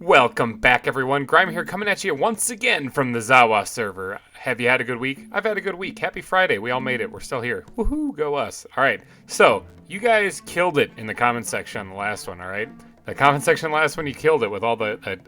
Welcome back, everyone. GReimer here, coming at you once again from the ZAWA server. Have you had a good week? I've had a good week. Happy Friday. We all made it. We're still here. Woohoo, go us. All right, so you guys killed it in the comment section on the last one, all right? The comment section on the last one, you killed it with all the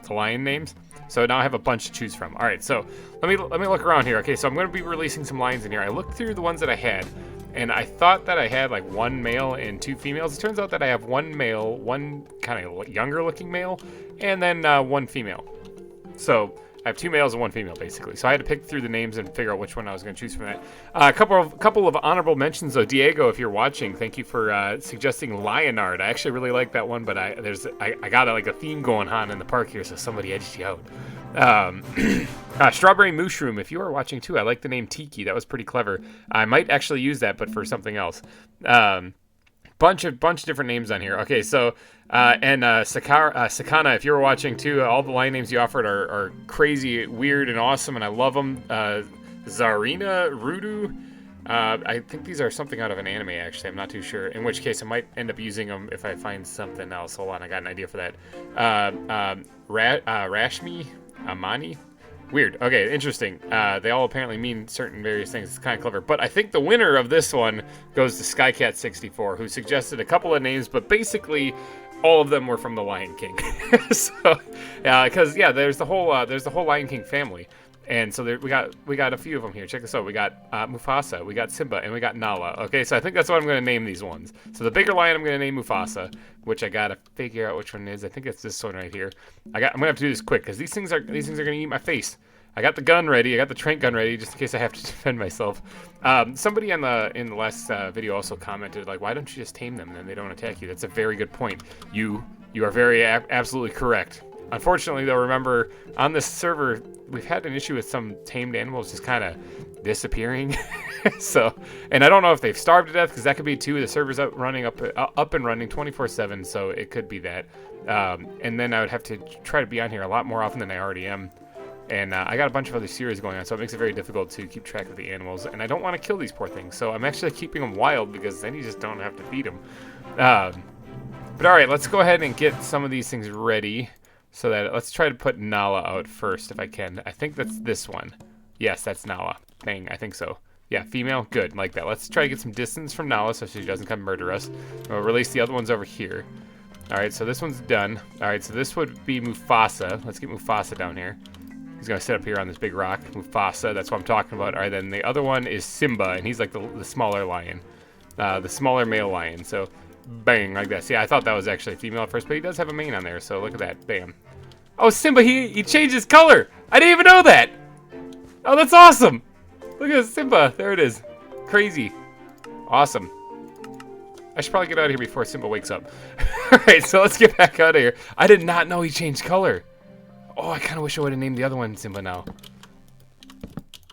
lion names. So now I have a bunch to choose from. All right, so let me look around here. Okay, so I'm going to be releasing some lions in here. I looked through the ones that I had, and I thought that I had like one male and two females. It turns out that I have one male, one kind of younger looking male, and then one female. So I have two males and one female, basically. So I had to pick through the names and figure out which one I was going to choose from that. A couple of honorable mentions, though. Diego, if you're watching, thank you for suggesting Leonard. I actually really like that one, but I got like a theme going on in the park here, so somebody edged you out. Strawberry Mushroom, if you are watching too, I like the name Tiki. That was pretty clever. I might actually use that, but for something else. Bunch of different names on here. Okay, so Sakana, if you were watching too, all the line names you offered are crazy, weird, and awesome, and I love them. Zarina, Rudu. I think these are something out of an anime, actually. I'm not too sure. In which case, I might end up using them if I find something else. Hold on, I got an idea for that. Rashmi, Amani. Weird. Okay, interesting. They all apparently mean certain various things. It's kind of clever. But I think the winner of this one goes to Skycat64, who suggested a couple of names, but basically all of them were from the Lion King. So, because there's the whole Lion King family, and so we got a few of them here. Check this out. We got Mufasa, we got Simba, and we got Nala. Okay, so I think that's what I'm going to name these ones. So the bigger lion, I'm going to name Mufasa, which I gotta figure out which one it is. I think it's this one right here. I'm gonna have to do this quick because these things are gonna eat my face. I got the gun ready. I got the trank gun ready just in case I have to defend myself. Somebody in the last video also commented, like, why don't you just tame them and then they don't attack you? That's a very good point. You are very absolutely correct. Unfortunately, though, remember, on this server, we've had an issue with some tamed animals just kind of disappearing. So, and I don't know if they've starved to death, because that could be too. The server's up and running 24/7, so it could be that. And then I would have to try to be on here a lot more often than I already am. And I got a bunch of other series going on, so it makes it very difficult to keep track of the animals. And I don't want to kill these poor things, so I'm actually keeping them wild, because then you just don't have to feed them. But all right, let's go ahead and get some of these things ready. So that, let's try to put Nala out first if I can. I think that's this one. Yes, that's Nala. Dang, I think so. Yeah, female, good, like that. Let's try to get some distance from Nala so she doesn't come murder us. We'll release the other ones over here. All right, so this one's done. All right, so this would be Mufasa. Let's get Mufasa down here. He's gonna sit up here on this big rock. Mufasa, that's what I'm talking about. All right, then the other one is Simba, and he's like the smaller lion. The smaller male lion, so bang, like that. See, I thought that was actually a female at first, but he does have a mane on there, so look at that, bam. Oh, Simba, he changed his color. I didn't even know that. Oh, that's awesome. Look at Simba, there it is. Crazy, awesome. I should probably get out of here before Simba wakes up. All right, so let's get back out of here. I did not know he changed color. Oh, I kind of wish I would have named the other one Simba now.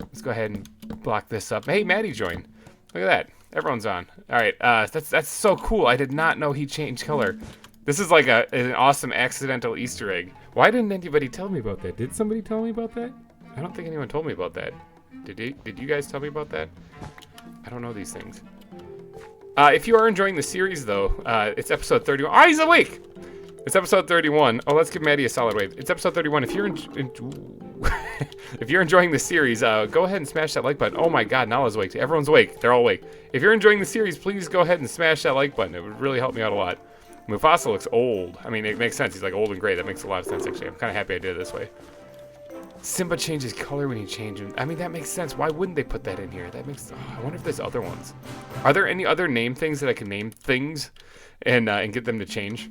Let's go ahead and block this up. Hey, Maddie joined. Look at that. Everyone's on. All right, that's so cool. I did not know he changed color. This is like an awesome accidental Easter egg. Why didn't anybody tell me about that? Did somebody tell me about that? I don't think anyone told me about that. Did you guys tell me about that? I don't know these things. If you are enjoying the series, though, it's episode 31. Oh, he's awake! It's episode 31. Oh, let's give Maddie a solid wave. It's episode 31. If you're if you're enjoying the series, go ahead and smash that like button. Oh my God, Nala's awake. Everyone's awake. They're all awake. If you're enjoying the series, please go ahead and smash that like button. It would really help me out a lot. Mufasa looks old. I mean, it makes sense. He's like old and gray. That makes a lot of sense, actually. I'm kind of happy I did it this way. Simba changes color when you change him. I mean, that makes sense. Why wouldn't they put that in here? That makes. Oh, I wonder if there's other ones. Are there any other name things that I can name things and get them to change?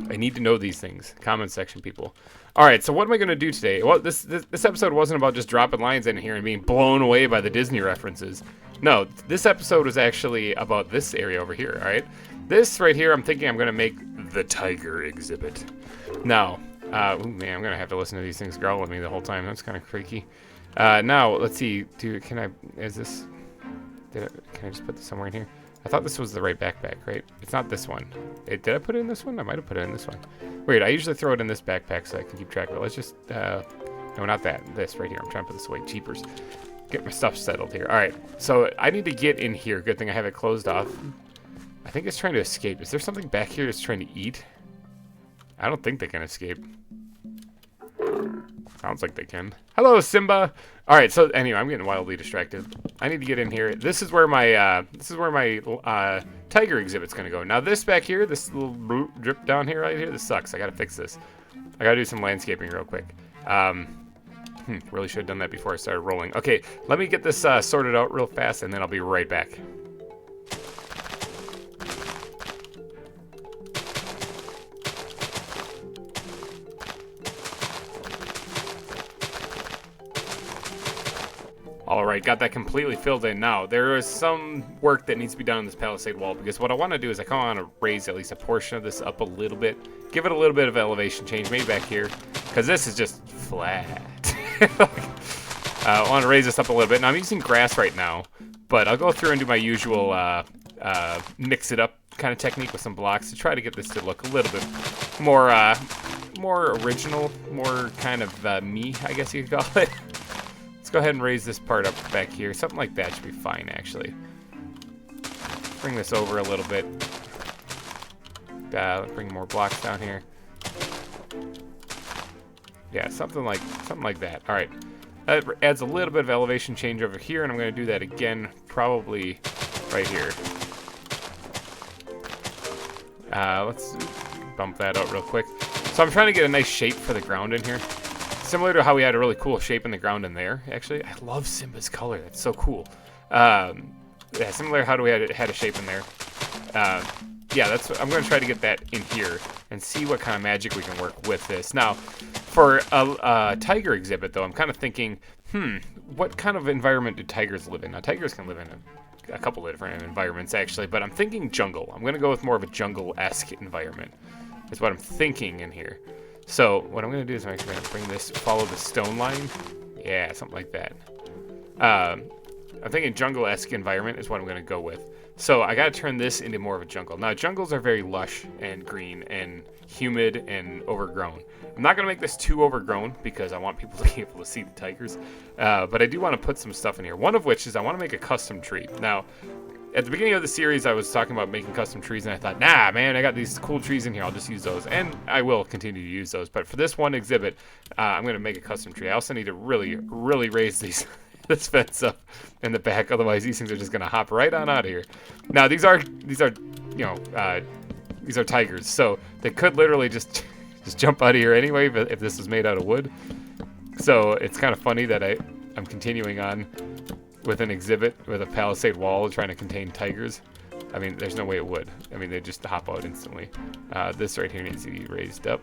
I need to know these things. Comment section, people. All right, so what am I going to do today? Well, this episode wasn't about just dropping lines in here and being blown away by the Disney references. No, this episode was actually about this area over here, all right? This right here, I'm thinking I'm going to make the tiger exhibit. Now, ooh, man, I'm going to have to listen to these things growl at me the whole time. That's kind of freaky. Now, let's see. Can I just put this somewhere in here? I thought this was the right backpack, right? It's not this one. Did I put it in this one? I might have put it in this one. Weird, I usually throw it in this backpack so I can keep track of it. Let's just, no, not that. This right here. I'm trying to put this away. Jeepers. Get my stuff settled here. All right, so I need to get in here. Good thing I have it closed off. I think it's trying to escape. Is there something back here that's trying to eat? I don't think they can escape. Sounds like they can. Hello, Simba. All right. So anyway, I'm getting wildly distracted. I need to get in here. This is where my tiger exhibit's gonna go. Now this back here, this little drip down here, right here, this sucks. I gotta fix this. I gotta do some landscaping real quick. Really should have done that before I started rolling. Okay, let me get this sorted out real fast, and then I'll be right back. Alright, got that completely filled in. Now, there is some work that needs to be done on this palisade wall, because what I want to do is I kind of want to raise at least a portion of this up a little bit. Give it a little bit of elevation change, maybe back here, because this is just flat. I want to raise this up a little bit. Now, I'm using grass right now, but I'll go through and do my usual mix it up kind of technique with some blocks to try to get this to look a little bit more original, more kind of me, I guess you could call it. Let's go ahead and raise this part up back here. Something like that should be fine, actually. Bring this over a little bit. Bring more blocks down here. Yeah, something like that. All right, that adds a little bit of elevation change over here, and I'm going to do that again, probably right here. Let's bump that out real quick. So I'm trying to get a nice shape for the ground in here. Similar to how we had a really cool shape in the ground in there, actually. I love Simba's color. That's so cool. Yeah, similar to how we had a shape in there. Yeah, I'm going to try to get that in here and see what kind of magic we can work with this. Now, for a tiger exhibit, though, I'm kind of thinking, what kind of environment do tigers live in? Now, tigers can live in a couple of different environments, actually, but I'm thinking jungle. I'm going to go with more of a jungle-esque environment. That's what I'm thinking in here. So what I'm going to do is I'm actually going to bring this, follow the stone line. Yeah, something like that. I'm thinking jungle-esque environment is what I'm going to go with. So I got to turn this into more of a jungle. Now, jungles are very lush and green and humid and overgrown. I'm not going to make this too overgrown because I want people to be able to see the tigers. But I do want to put some stuff in here. One of which is I want to make a custom tree. Now, at the beginning of the series, I was talking about making custom trees, and I thought, nah, man, I got these cool trees in here. I'll just use those. And I will continue to use those. But for this one exhibit, I'm going to make a custom tree. I also need to really, really raise this fence up in the back. Otherwise, these things are just going to hop right on out of here. Now, these are tigers. So they could literally just jump out of here anyway if this was made out of wood. So it's kind of funny that I'm continuing on with an exhibit with a palisade wall trying to contain tigers. I mean, there's no way it would. I mean, they just hop out instantly. This right here needs to be raised up.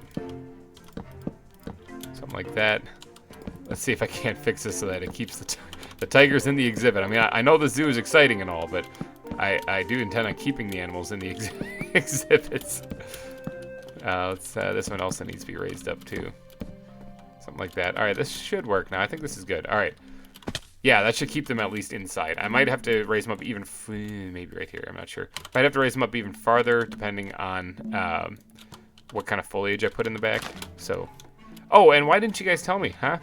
Something like that. Let's see if I can't fix this so that it keeps the tigers in the exhibit. I mean, I know the zoo is exciting and all, but I do intend on keeping the animals in the exhibits. This one also needs to be raised up too. Something like that. All right, this should work now. I think this is good. All right. Yeah, that should keep them at least inside. I might have to raise them up even, maybe right here, I'm not sure. Might have to raise them up even farther depending on what kind of foliage I put in the back. So, oh, and why didn't you guys tell me, huh?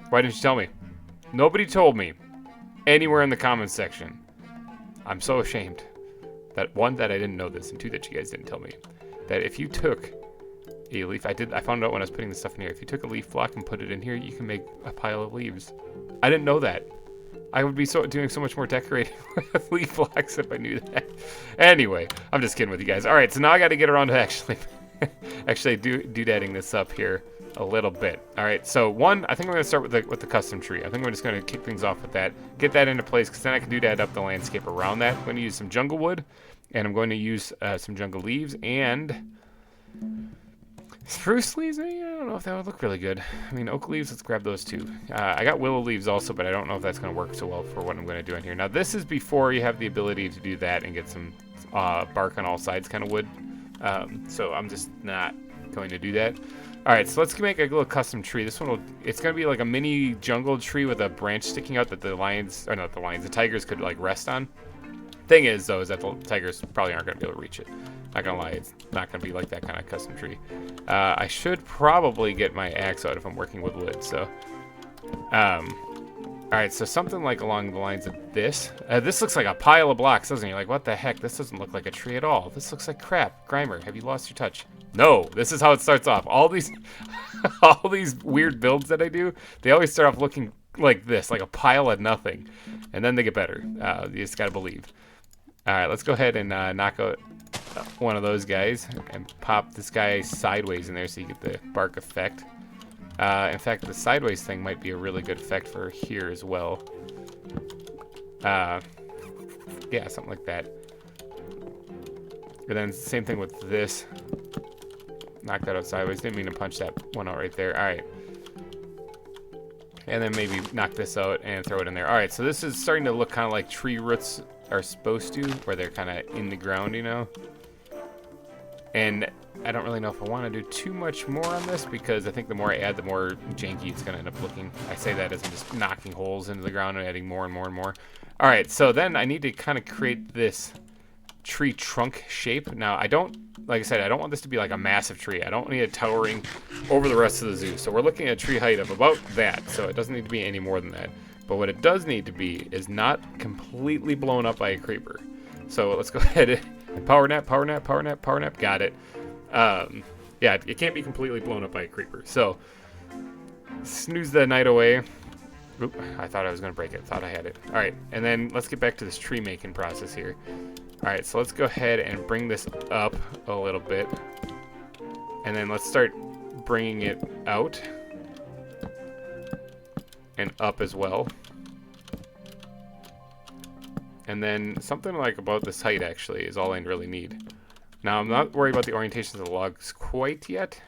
Why didn't you tell me? Nobody told me anywhere in the comments section. I'm so ashamed that one, that I didn't know this, and two, that you guys didn't tell me. That if you took a leaf, I found out when I was putting this stuff in here, if you took a leaf block and put it in here, you can make a pile of leaves. I didn't know that. I would be doing so much more decorating with leaf blocks if I knew that. Anyway, I'm just kidding with you guys. All right, so now I got to get around to actually doodadding this up here a little bit. All right, so one, I think I'm going to start with the custom tree. I think I'm just going to kick things off with that, get that into place, because then I can doodad up the landscape around that. I'm going to use some jungle wood, and I'm going to use some jungle leaves, and spruce leaves, I don't know if that would look really good. I mean, oak leaves, let's grab those too. I got willow leaves also, but I don't know if that's going to work so well for what I'm going to do in here. Now, this is before you have the ability to do that and get some bark on all sides kind of wood. So I'm just not going to do that. All right, so let's make a little custom tree. This one it's going to be like a mini jungle tree with a branch sticking out that the tigers could like rest on. Thing is, though, is that the tigers probably aren't going to be able to reach it. Not going to lie, it's not going to be like that kind of custom tree. I should probably get my axe out if I'm working with wood, so. Alright, so something like along the lines of this. This looks like a pile of blocks, doesn't it? You're like, what the heck? This doesn't look like a tree at all. This looks like crap. GReimer, have you lost your touch? No, this is how it starts off. All these, all these weird builds that I do, they always start off looking like this, like a pile of nothing, and then they get better. You just gotta believe. All right, let's go ahead and knock out one of those guys and pop this guy sideways in there so you get the bark effect. In fact, the sideways thing might be a really good effect for here as well. Yeah, something like that. And then same thing with this. Knock that out sideways. Didn't mean to punch that one out right there. All right. And then maybe knock this out and throw it in there. All right, so this is starting to look kind of like tree roots are supposed to, where they're kind of in the ground, you know? And I don't really know if I want to do too much more on this, because I think the more I add, the more janky it's going to end up looking. I say that as I'm just knocking holes into the ground and adding more and more and more. All right, so then I need to kind of create this tree trunk shape. Now, I don't, like I said, I don't want this to be like a massive tree. I don't need it towering over the rest of the zoo. So we're looking at a tree height of about that. So it doesn't need to be any more than that. But what it does need to be is not completely blown up by a creeper. So let's go ahead and power nap, power nap, power nap, power nap. Got it. Yeah, it can't be completely blown up by a creeper. So snooze the night away. Oop, I thought I was going to break it. Thought I had it. All right, and then let's get back to this tree making process here. All right, so let's go ahead and bring this up a little bit. And then let's start bringing it out. And up as well. And then something like about this height actually is all I really need. Now I'm not worried about the orientations of the logs quite yet.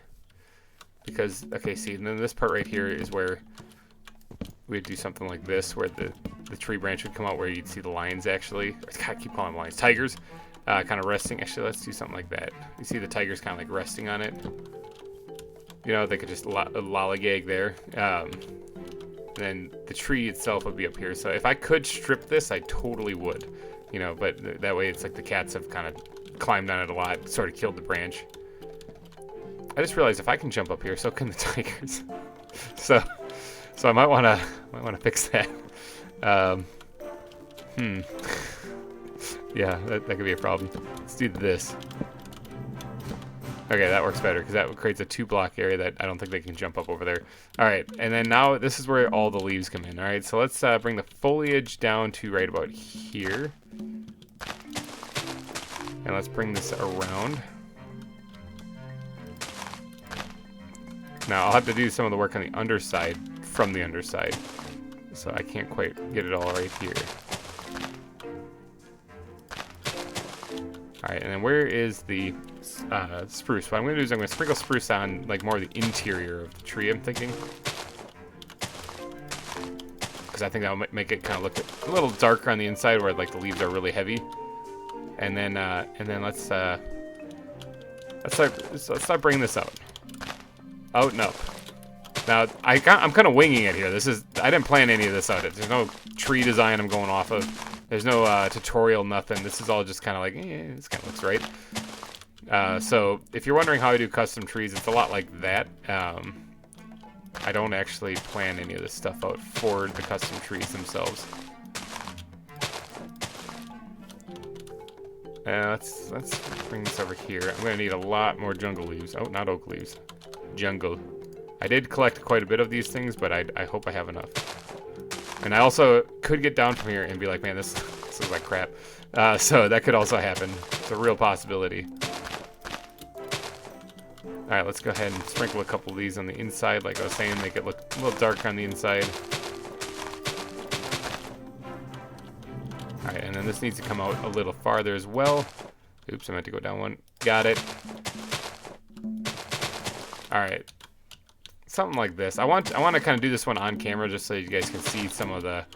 Because, okay, see, and then this part right here is where we'd do something like this, where the tree branch would come out, where you'd see the lions actually. I keep calling them lions. Tigers. Kind of resting. Actually, let's do something like that. You see the tigers kind of like resting on it. You know, they could just lollygag there. And then the tree itself would be up here. So if I could strip this, I totally would. You know, but that way it's like the cats have kind of climbed on it a lot, sort of killed the branch. I just realized if I can jump up here, so can the tigers. so I might wanna fix that. Yeah, that could be a problem. Let's do this. Okay, that works better, because that creates a 2-block area that I don't think they can jump up over there. All right, and then now this is where all the leaves come in. All right, so let's bring the foliage down to right about here. And let's bring this around. Now, I'll have to do some of the work on the underside from the underside. So I can't quite get it all right here. All right, and then where is the spruce? What I'm going to do is I'm going to sprinkle spruce on like more of the interior of the tree, I'm thinking. Because I think that will make it kind of look a little darker on the inside, where like the leaves are really heavy. And then let's start bringing this out. Out and up. Now I'm kind of winging it here. I didn't plan any of this out. There's no tree design I'm going off of. There's no tutorial, nothing. This is all just kind of like, this kind of looks right. So if you're wondering how I do custom trees, it's a lot like that. I don't actually plan any of this stuff out for the custom trees themselves. Let's bring this over here. I'm going to need a lot more jungle leaves. Oh, not oak leaves. Jungle. I did collect quite a bit of these things, but I hope I have enough. And I also could get down from here and be like, man, this looks like crap. So that could also happen. It's a real possibility. All right, let's go ahead and sprinkle a couple of these on the inside, like I was saying, make it look a little darker on the inside. All right, and then this needs to come out a little farther as well. Oops, I meant to go down one. Got it. All right. Something like this. I want to kind of do this one on camera just so you guys can see some of the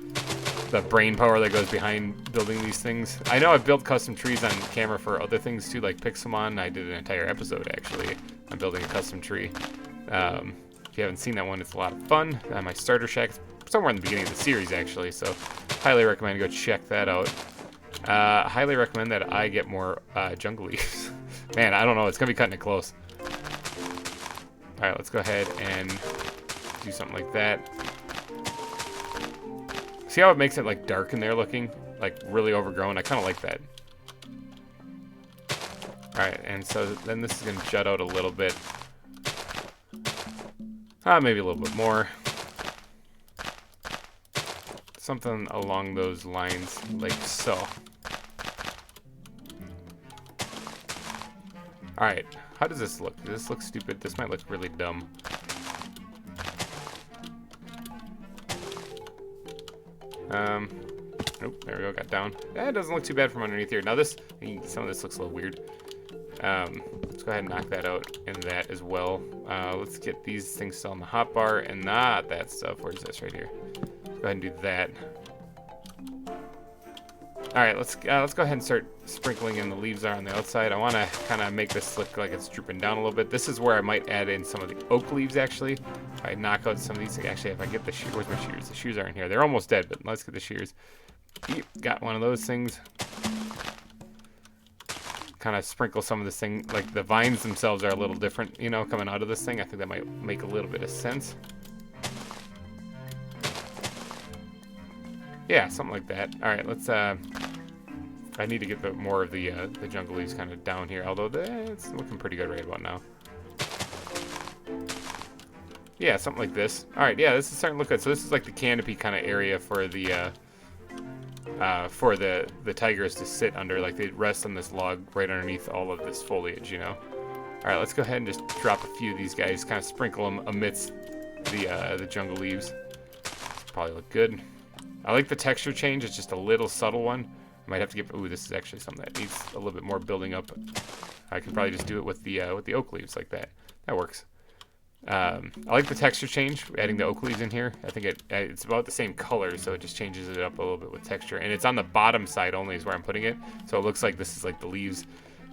brain power that goes behind building these things. I know I've built custom trees on camera for other things too, like Pixelmon. I did an entire episode actually on building a custom tree. If you haven't seen that one, it's a lot of fun. My starter shack, it's somewhere in the beginning of the series actually, so highly recommend go check that out. Highly recommend that I get more jungle leaves. Man, I don't know, it's gonna be cutting it close. All right, let's go ahead and do something like that. See how it makes it like dark in there looking? Like really overgrown? I kind of like that. Alright, and so then this is going to jut out a little bit. Maybe a little bit more. Something along those lines, like so. Alright, how does this look? Does this look stupid? This might look really dumb. Nope, there we go, got down. It doesn't look too bad from underneath here. Now this, some of this looks a little weird. Let's go ahead and knock that out and that as well. Let's get these things still on the hotbar and not that stuff. Where's this? Right here. Let's go ahead and do that. Alright, let's go ahead and start sprinkling in the leaves are on the outside. I want to kind of make this look like it's drooping down a little bit. This is where I might add in some of the oak leaves, actually. If I knock out some of these, actually, if I get the shears, where's my shears? The shears aren't here. They're almost dead, but let's get the shears. Yep, got one of those things. Kind of sprinkle some of this thing, like the vines themselves are a little different, you know, coming out of this thing. I think that might make a little bit of sense. Yeah, something like that. All right, let's. I need to get more of the jungle leaves kind of down here, although it's looking pretty good right about now. Yeah, something like this. All right, yeah, this is starting to look good. So this is like the canopy kind of area for the tigers to sit under. Like they rest on this log right underneath all of this foliage, you know. All right, let's go ahead and just drop a few of these guys, kind of sprinkle them amidst the jungle leaves. Probably look good. I like the texture change. It's just a little subtle one. I might have to get. Ooh, this is actually something that needs a little bit more building up. I could probably just do it with the oak leaves like that. That works. I like the texture change. Adding the oak leaves in here. I think it's about the same color, so it just changes it up a little bit with texture. And it's on the bottom side only is where I'm putting it. So it looks like this is like the leaves,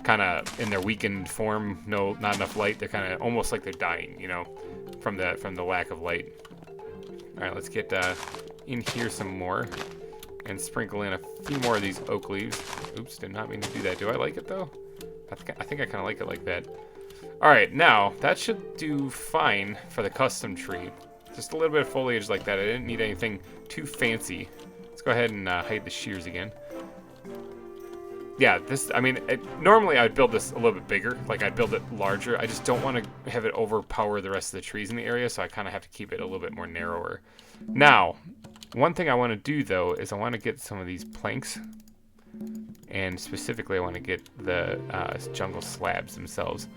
kind of in their weakened form. No, not enough light. They're kind of almost like they're dying, you know, from the lack of light. All right, let's get in here some more and sprinkle in a few more of these oak leaves. Oops, did not mean to do that. Do I like it though? I think I kind of like it like that. All right, now that should do fine for the custom tree. Just a little bit of foliage like that. I didn't need anything too fancy. Let's go ahead and hide the shears again. Yeah, this, I mean, normally I'd build this a little bit bigger. Like I'd build it larger. I just don't want to have it overpower the rest of the trees in the area, so I kind of have to keep it a little bit more narrower. Now, one thing I want to do though is I want to get some of these planks, and specifically I want to get the jungle slabs themselves.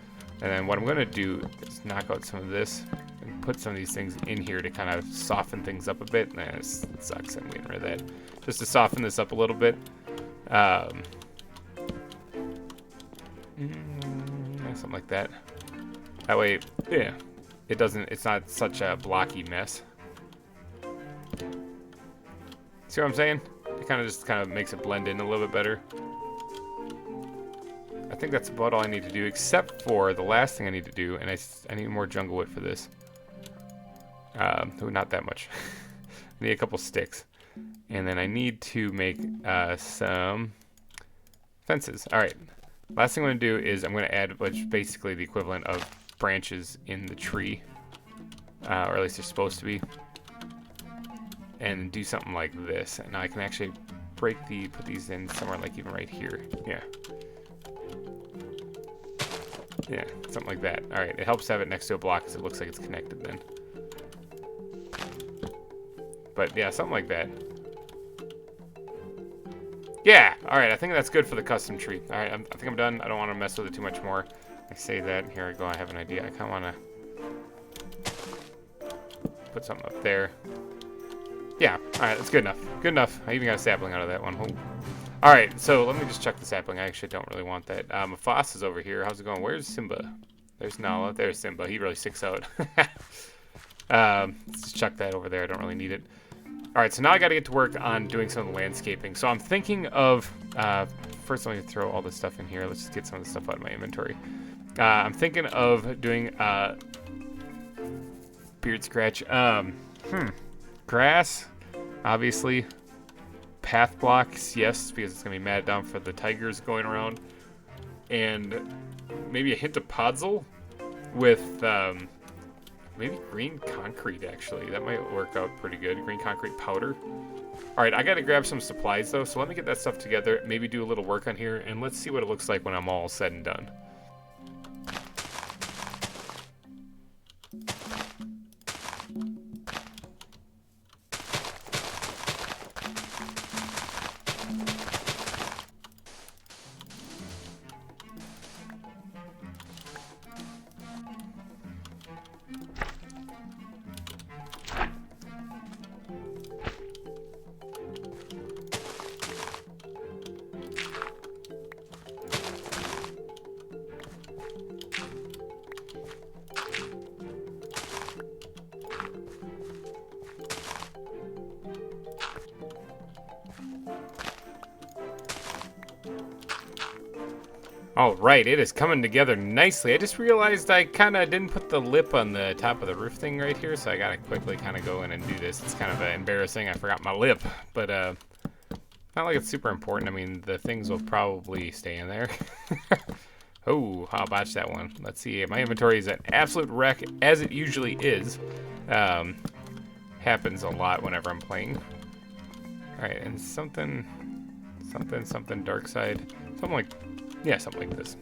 And then what I'm going to do is knock out some of this and put some of these things in here to kind of soften things up a bit. Nah, this sucks. I'm getting rid of that. Just to soften this up a little bit. Something like that. That way, yeah, it's not such a blocky mess. See what I'm saying? It kind of makes it blend in a little bit better. I think that's about all I need to do, except for the last thing I need to do, and I need more jungle wood for this. Not that much. I need a couple sticks. And then I need to make some fences. All right. Last thing I'm going to do is I'm going to add what's basically the equivalent of branches in the tree. Or at least they're supposed to be. And do something like this. And now I can actually put these in somewhere like even right here. Yeah. Yeah, something like that. All right, it helps to have it next to a block because it looks like it's connected then. But yeah, something like that. Yeah, all right, I think that's good for the custom tree. All right, I think I'm done. I don't want to mess with it too much more. I say that. Here I go. I have an idea. I kind of want to put something up there. Yeah, all right, that's good enough. Good enough. I even got a sapling out of that one. Ooh. All right, so let me just check the sapling. I actually don't really want that. Foss is over here. How's it going? Where's Simba? There's Nala. There's Simba. He really sticks out. Let's just chuck that over there. I don't really need it. All right, so now I got to get to work on doing some of the landscaping. So I'm thinking of, first let me throw all this stuff in here. Let's just get some of the stuff out of my inventory. I'm thinking of doing beard scratch. Grass, obviously. Path blocks, yes, because it's going to be matted down for the tigers going around. And maybe a hint of podzol with maybe green concrete, actually. That might work out pretty good. Green concrete powder. All right, I got to grab some supplies, though, so let me get that stuff together, maybe do a little work on here, and let's see what it looks like when I'm all said and done. All right, it is coming together nicely. I just realized I kind of didn't put the lip on the top of the roof thing right here, so I gotta quickly kind of go in and do this. It's kind of embarrassing. I forgot my lip, but not like it's super important. I mean, the things will probably stay in there. Oh, I'll botch that one. Let's see. My inventory is an absolute wreck, as it usually is. Happens a lot whenever I'm playing. All right, and something dark side. Something like, yeah, something like this.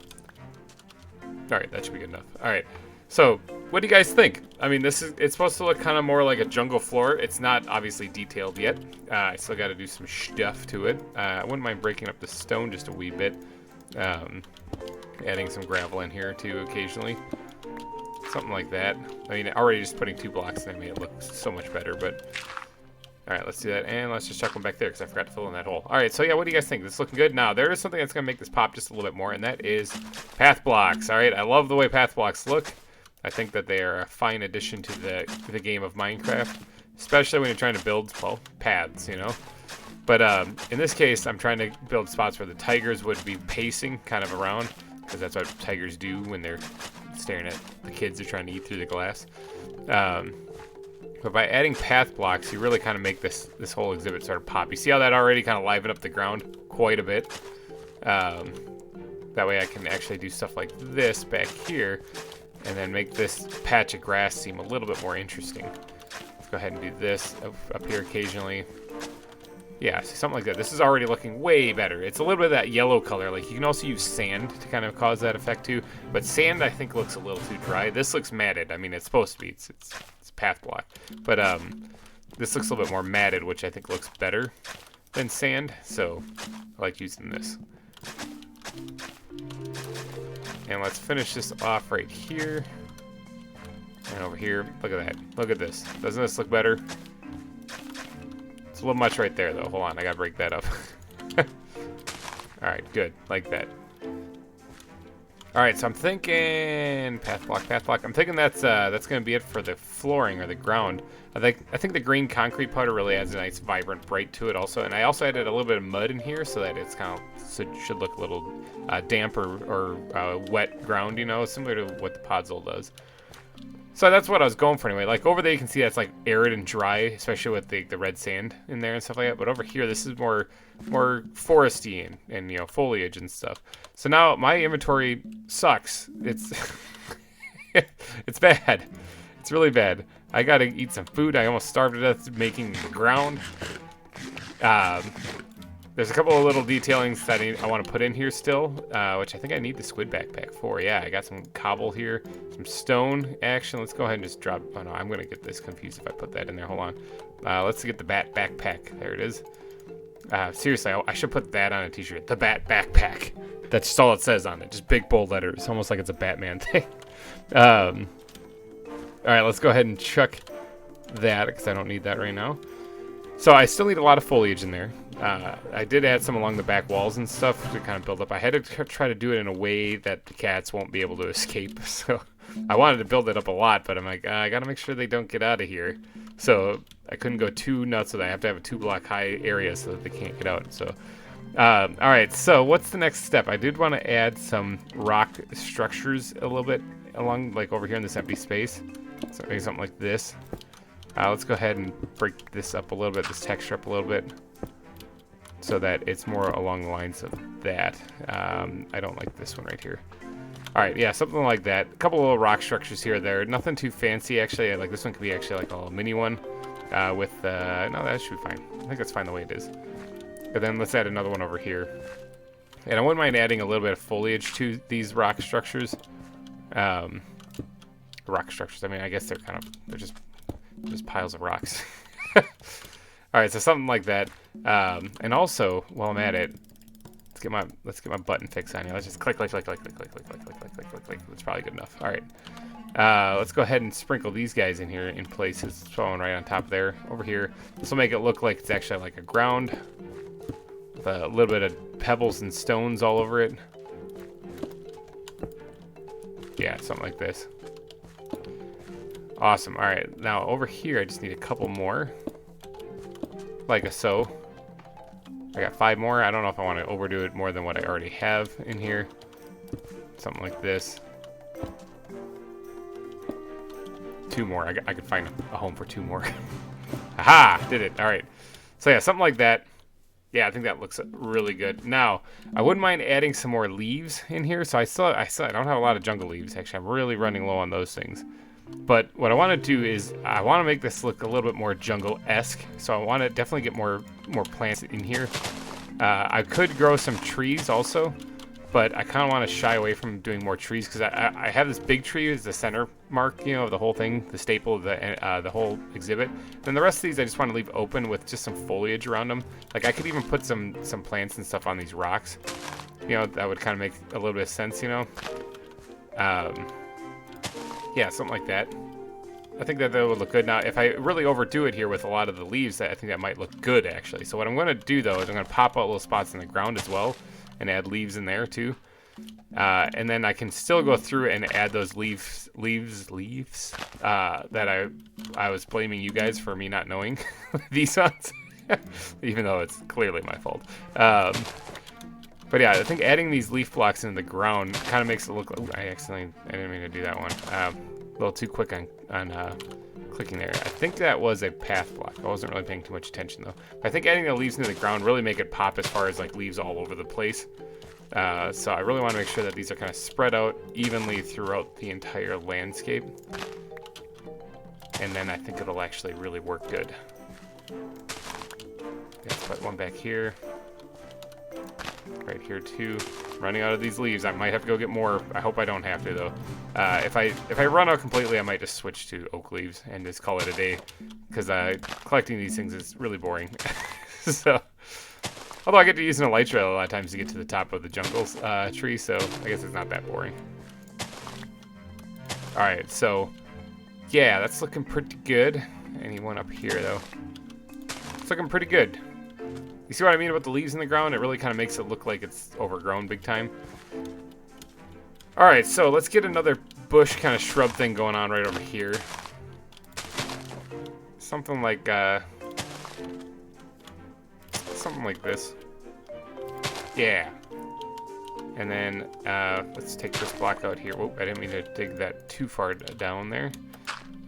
All right, that should be good enough. All right, so what do you guys think? I mean, it's supposed to look kind of more like a jungle floor. It's not obviously detailed yet. I still got to do some stuff to it. I wouldn't mind breaking up the stone just a wee bit. Adding some gravel in here too occasionally. Something like that. I mean, already just putting 2 blocks in there made it look so much better, but... All right, let's do that, and let's just chuck one back there because I forgot to fill in that hole. All right, so yeah, what do you guys think? This is looking good. Now, there is something that's going to make this pop just a little bit more, and that is path blocks. All right, I love the way path blocks look. I think that they are a fine addition to the game of Minecraft, especially when you're trying to build, well, paths, you know. But in this case, I'm trying to build spots where the tigers would be pacing kind of around, because that's what tigers do when they're staring at the kids they're trying to eat through the glass. But by adding path blocks, you really kind of make this whole exhibit sort of pop. You see how that already kind of livened up the ground quite a bit? That way I can actually do stuff like this back here, and then make this patch of grass seem a little bit more interesting. Let's go ahead and do this up here occasionally. Yeah, see, something like that. This is already looking way better. It's a little bit of that yellow color. Like, you can also use sand to kind of cause that effect too. But sand, I think, looks a little too dry. This looks matted. I mean, it's supposed to be. It's path block. But this looks a little bit more matted, which I think looks better than sand. So I like using this. And let's finish this off right here. And over here. Look at that. Look at this. Doesn't this look better? It's a little much right there, though. Hold on, I gotta break that up. Alright, good. Like that. Alright, so I'm thinking... Path block. I'm thinking that's gonna be it for the flooring or the ground. I think the green concrete powder really adds a nice, vibrant bright to it also. And I also added a little bit of mud in here so that it's kind of... should look a little damp or wet ground, you know, similar to what the Podzol does. So that's what I was going for anyway. Like over there you can see that's like arid and dry, especially with the red sand in there and stuff like that. But over here this is more foresty and you know, foliage and stuff. So now my inventory sucks. It's it's bad. It's really bad. I gotta eat some food. I almost starved to death making the ground. There's a couple of little detailings that I want to put in here still, which I think I need the squid backpack for. Yeah, I got some cobble here, some stone action. Let's go ahead and just drop... Oh, no, I'm going to get this confused if I put that in there. Hold on. Let's get the bat backpack. There it is. Seriously, I should put that on a t-shirt. The bat backpack. That's just all it says on it. Just big, bold letters. Almost like it's a Batman thing. All right, let's go ahead and chuck that because I don't need that right now. So I still need a lot of foliage in there. I did add some along the back walls and stuff to kind of build up. I had to try to do it in a way that the cats won't be able to escape. So I wanted to build it up a lot, but I'm like, I got to make sure they don't get out of here. So I couldn't go too nuts with that. I have to have a 2-block high area so that they can't get out. So, all right. So what's the next step? I did want to add some rock structures a little bit along, like over here in this empty space. So maybe something like this. Let's go ahead and break this up a little bit, this texture up a little bit, so that it's more along the lines of that. I don't like this one right here. All right, yeah, something like that. A couple little rock structures here or there. Nothing too fancy, actually. Like this one could be actually like a little mini one. with, no, that should be fine. I think that's fine the way it is. But then let's add another one over here. And I wouldn't mind adding a little bit of foliage to these rock structures. I mean, I guess they're just piles of rocks. All right, so something like that. And also, while I'm at it, let's get my button fix on here. Let's just click. That's probably good enough. All right. Let's go ahead and sprinkle these guys in here in places. Throw one right on top there. Over here. This will make it look like it's actually like a ground with a little bit of pebbles and stones all over it. Yeah, something like this. Awesome. All right. Now over here, I just need a couple more. Like so. I got 5 more. I don't know if I want to overdo it more than what I already have in here. Something like this. 2 more. I could find a home for 2 more. Aha! Did it. All right. So yeah, something like that. Yeah, I think that looks really good. Now, I wouldn't mind adding some more leaves in here. So I don't have a lot of jungle leaves. Actually, I'm really running low on those things. But what I want to do is I want to make this look a little bit more jungle-esque. So I want to definitely get more plants in here. I could grow some trees also, but I kind of want to shy away from doing more trees because I have this big tree as the center mark, you know, of the whole thing, the staple of the whole exhibit. Then the rest of these I just want to leave open with just some foliage around them. Like I could even put some plants and stuff on these rocks. You know, that would kind of make a little bit of sense, you know. Yeah, something like that. I think that would look good. Now, if I really overdo it here with a lot of the leaves, I think that might look good, actually. So what I'm going to do, though, is I'm going to pop out little spots in the ground as well and add leaves in there, too. And then I can still go through and add those leaves that I was blaming you guys for me not knowing these ones, even though it's clearly my fault. But yeah, I think adding these leaf blocks into the ground kind of makes it look. Ooh, I didn't mean to do that one. A little too quick on clicking there. I think that was a path block. I wasn't really paying too much attention though. But I think adding the leaves into the ground really make it pop as far as like leaves all over the place. So I really want to make sure that these are kind of spread out evenly throughout the entire landscape. And then I think it'll actually really work good. Let's put one back here. Right here too. Running out of these leaves. I might have to go get more. I hope I don't have to though. If I run out completely, I might just switch to oak leaves and just call it a day, because collecting these things is really boring. So, although I get to use an elytra a lot of times to get to the top of the jungle tree, so I guess it's not that boring. All right, so yeah, that's looking pretty good. Anyone up here though? It's looking pretty good. You see what I mean about the leaves in the ground? It really kind of makes it look like it's overgrown big time. Alright, so let's get another bush kind of shrub thing going on right over here. Something like this. Yeah. And then let's take this block out here. Whoop, I didn't mean to dig that too far down there.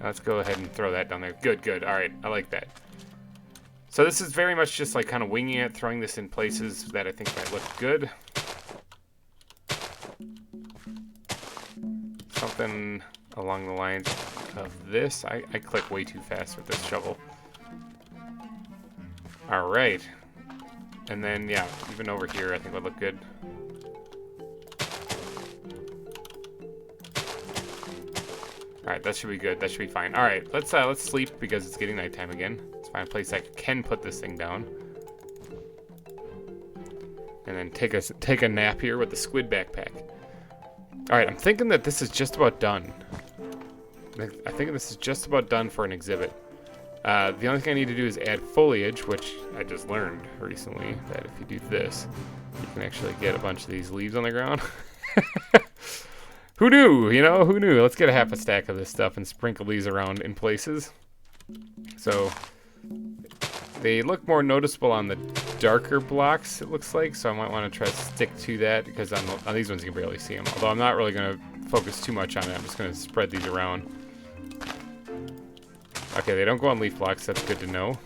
Let's go ahead and throw that down there. Good, good. Alright, I like that. So this is very much just like kind of winging it, throwing this in places that I think might look good. Something along the lines of this. I click way too fast with this shovel. All right. And then, yeah, even over here I think would look good. All right, that should be good. That should be fine. All right, let's sleep because it's getting nighttime again. Let's find a place I can put this thing down, and then take a nap here with the squid backpack. All right, I'm thinking that this is just about done. I think this is just about done for an exhibit. The only thing I need to do is add foliage, which I just learned recently that if you do this, you can actually get a bunch of these leaves on the ground. Who knew? You know, who knew? Let's get a half a stack of this stuff and sprinkle these around in places. So they look more noticeable on the darker blocks, it looks like. So I might want to try to stick to that, because on these ones you can barely see them. Although I'm not really going to focus too much on it. I'm just going to spread these around. Okay, they don't go on leaf blocks. That's good to know.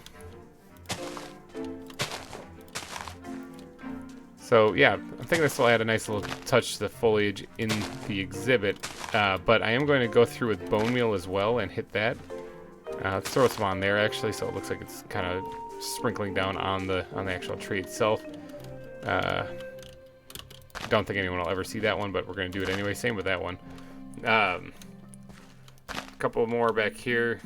So yeah, I think this will add a nice little touch to the foliage in the exhibit, but I am going to go through with bone meal as well and hit that. Let's throw some on there actually, so it looks like it's kind of sprinkling down on the actual tree itself. Don't think anyone will ever see that one, but we're gonna do it anyway. Same with that one. A couple more back here.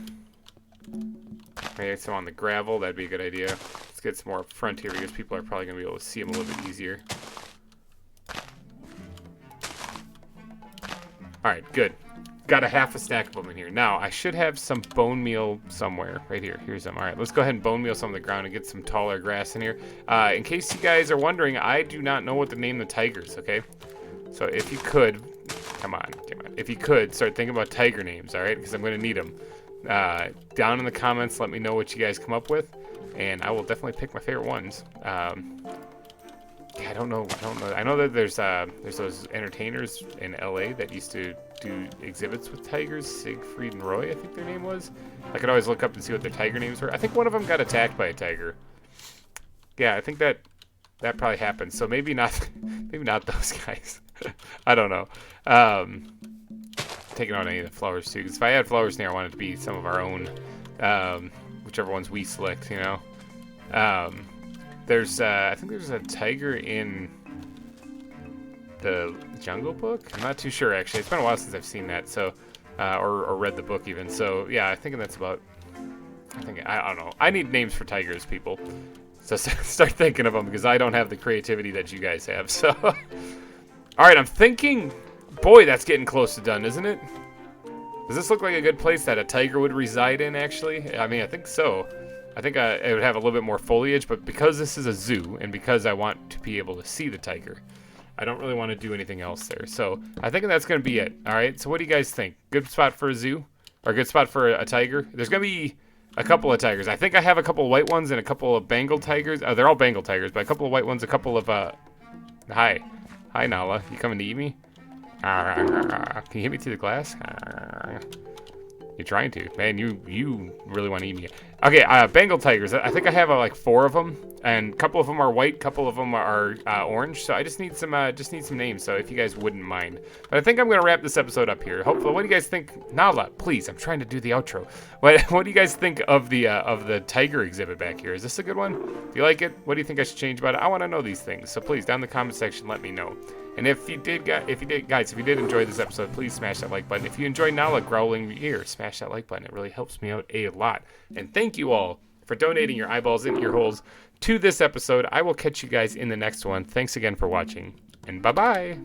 Maybe some on the gravel. That'd be a good idea. Let's get some more up front here because people are probably gonna be able to see them a little bit easier. All right, good. Got a half a stack of them in here. Now, I should have some bone meal somewhere. Right here. Here's some. All right, let's go ahead and bone meal some on the ground and get some taller grass in here. In case you guys are wondering, I do not know what to name the tigers, okay? So if you could, come on. If you could, start thinking about tiger names, all right? Because I'm going to need them. Down in the comments, let me know what you guys come up with, and I will definitely pick my favorite ones. I don't know. I know that there's those entertainers in LA that used to do exhibits with tigers. Siegfried and Roy, I think their name was. I could always look up and see what their tiger names were. I think one of them got attacked by a tiger. Yeah, I think that probably happened. So maybe not those guys. I don't know. Taking out any of the flowers too, because if I had flowers in there, I want it to be some of our own, whichever ones we select, you know. I think there's a tiger in the Jungle Book. I'm not too sure actually. It's been a while since I've seen that, so or read the book even. So yeah, I think that's about. I don't know. I need names for tigers, people. So start thinking of them because I don't have the creativity that you guys have. So, all right, I'm thinking. Boy, that's getting close to done, isn't it? Does this look like a good place that a tiger would reside in? Actually, I mean, I think so. I think it would have a little bit more foliage, but because this is a zoo and because I want to be able to see the tiger, I don't really want to do anything else there. So I think that's going to be it. All right. So what do you guys think? Good spot for a zoo or a good spot for a tiger? There's going to be a couple of tigers. I think I have a couple of white ones and a couple of Bengal tigers. They're all Bengal tigers, but a couple of white ones, a couple of, hi, Nala. You coming to eat me? Can you hit me through the glass? You're trying to. Man, you really want to eat me. Okay, Bengal tigers. I think I have like 4 of them, and a couple of them are white, a couple of them are orange. So I just need some names. So if you guys wouldn't mind, but I think I'm gonna wrap this episode up here. Hopefully, what do you guys think? Nala, please. I'm trying to do the outro. What do you guys think of the tiger exhibit back here? Is this a good one? Do you like it? What do you think I should change about it? I want to know these things. So please, down in the comment section, let me know. And if you did enjoy this episode, please smash that like button. If you enjoy Nala growling your ear, smash that like button. It really helps me out a lot. And thank you all for donating your eyeballs and ear holes to this episode. I will catch you guys in the next one. Thanks again for watching, and bye-bye.